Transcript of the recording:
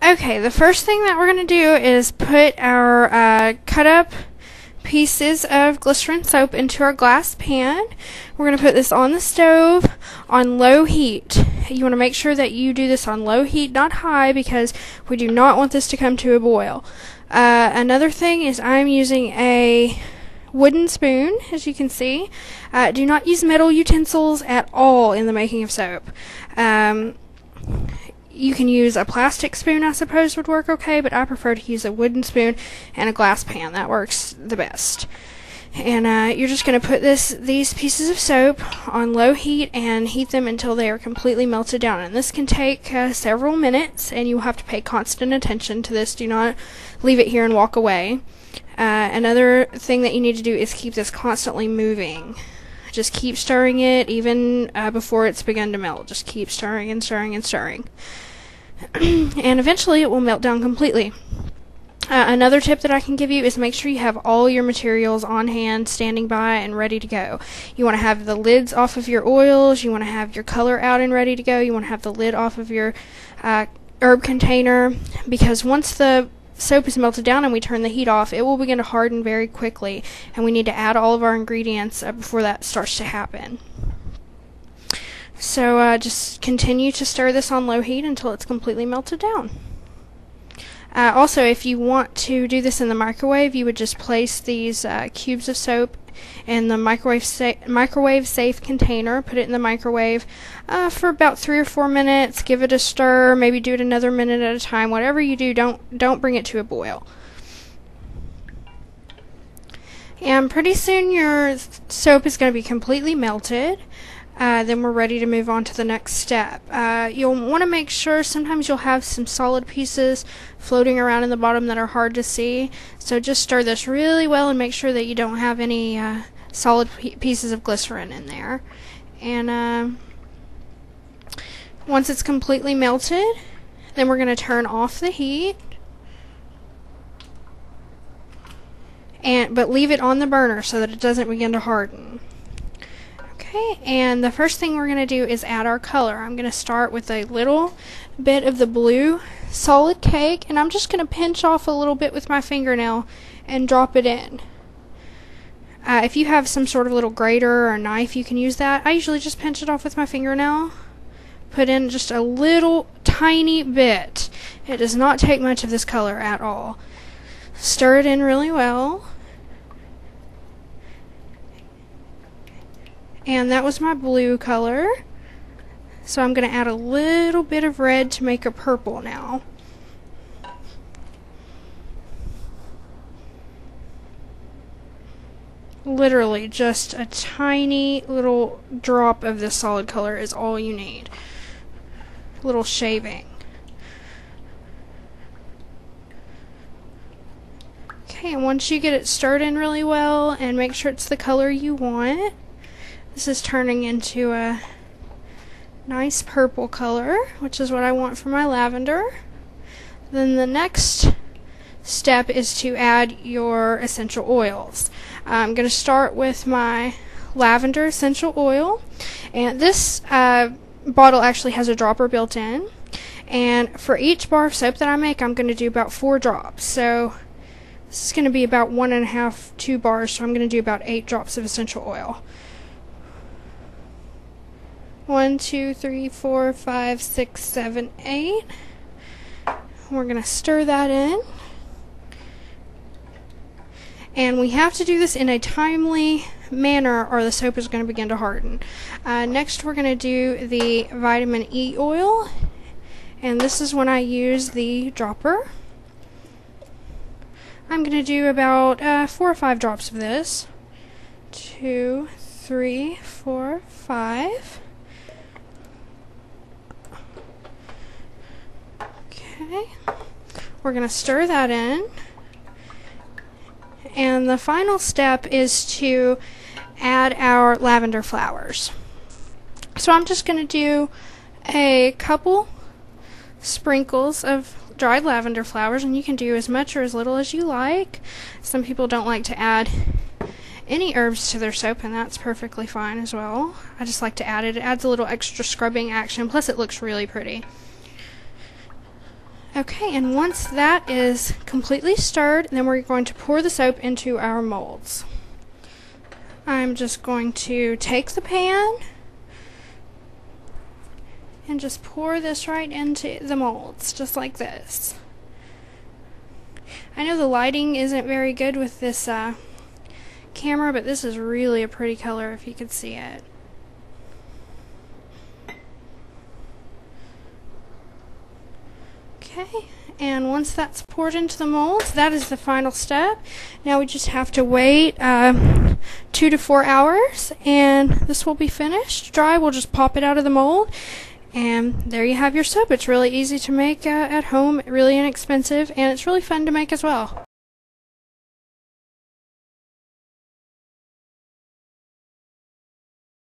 Okay, the first thing that we're going to do is put our cut up pieces of glycerin soap into our glass pan. We're going to put this on the stove on low heat. You want to make sure that you do this on low heat, not high, because we do not want this to come to a boil. Another thing is I'm using a wooden spoon, as you can see. Do not use metal utensils at all in the making of soap. You can use a plastic spoon, I suppose, would work okay, but I prefer to use a wooden spoon and a glass pan. That works the best. And you're just going to put these pieces of soap on low heat and heat them until they are completely melted down. And this can take several minutes, and you'll have to pay constant attention to this. Do not leave it here and walk away. Another thing that you need to do is keep this constantly moving. Just keep stirring it even before it's begun to melt. Just keep stirring and stirring and stirring. And eventually it will melt down completely. Another tip that I can give you is make sure you have all your materials on hand, standing by, and ready to go. You want to have the lids off of your oils. You want to have your color out and ready to go. You want to have the lid off of your herb container, because once the soap is melted down and we turn the heat off, it will begin to harden very quickly, and we need to add all of our ingredients before that starts to happen. So just continue to stir this on low heat until it's completely melted down. Also, if you want to do this in the microwave, you would just place these cubes of soap in the microwave safe container. Put it in the microwave for about 3 or 4 minutes. Give it a stir. Maybe do it another minute at a time. Whatever you do, don't bring it to a boil. And pretty soon your soap is going to be completely melted. Then we're ready to move on to the next step. You'll want to make sure sometimes you'll have some solid pieces floating around in the bottom that are hard to see. So just stir this really well and make sure that you don't have any solid pieces of glycerin in there. And once it's completely melted, then we're going to turn off the heat. But leave it on the burner so that it doesn't begin to harden. Okay, and the first thing we're going to do is add our color. I'm going to start with a little bit of the blue solid cake, and I'm just going to pinch off a little bit with my fingernail and drop it in. If you have some sort of little grater or knife, you can use that. I usually just pinch it off with my fingernail. Put in just a little tiny bit. It does not take much of this color at all. Stir it in really well. And that was my blue color. So I'm going to add a little bit of red to make a purple now. Literally just a tiny little drop of this solid color is all you need. A little shaving. Okay, and once you get it stirred in really well and make sure it's the color you want, this is turning into a nice purple color, which is what I want for my lavender. Then the next step is to add your essential oils. I'm going to start with my lavender essential oil, and this bottle actually has a dropper built in, and for each bar of soap that I make, I'm going to do about 4 drops. So this is going to be about 1.5 to 2 bars, so I'm going to do about 8 drops of essential oil. 1, 2, 3, 4, 5, 6, 7, 8. We're going to stir that in. And we have to do this in a timely manner or the soap is going to begin to harden. Next we're going to do the vitamin E oil. And this is when I use the dropper. I'm going to do about 4 or 5 drops of this. 2, 3, 4, 5. Okay, we're going to stir that in, and the final step is to add our lavender flowers. So I'm just going to do a couple sprinkles of dried lavender flowers, and you can do as much or as little as you like. Some people don't like to add any herbs to their soap, and that's perfectly fine as well. I just like to add it. It adds a little extra scrubbing action, plus it looks really pretty. Okay, and once that is completely stirred, then we're going to pour the soap into our molds. I'm just going to take the pan and just pour this right into the molds, just like this. I know the lighting isn't very good with this camera, but this is really a pretty color if you could see it. Okay, and once that's poured into the molds, that is the final step. Now we just have to wait 2 to 4 hours, and this will be finished. Dry, we'll just pop it out of the mold, and there you have your soap. It's really easy to make at home, really inexpensive, and it's really fun to make as well.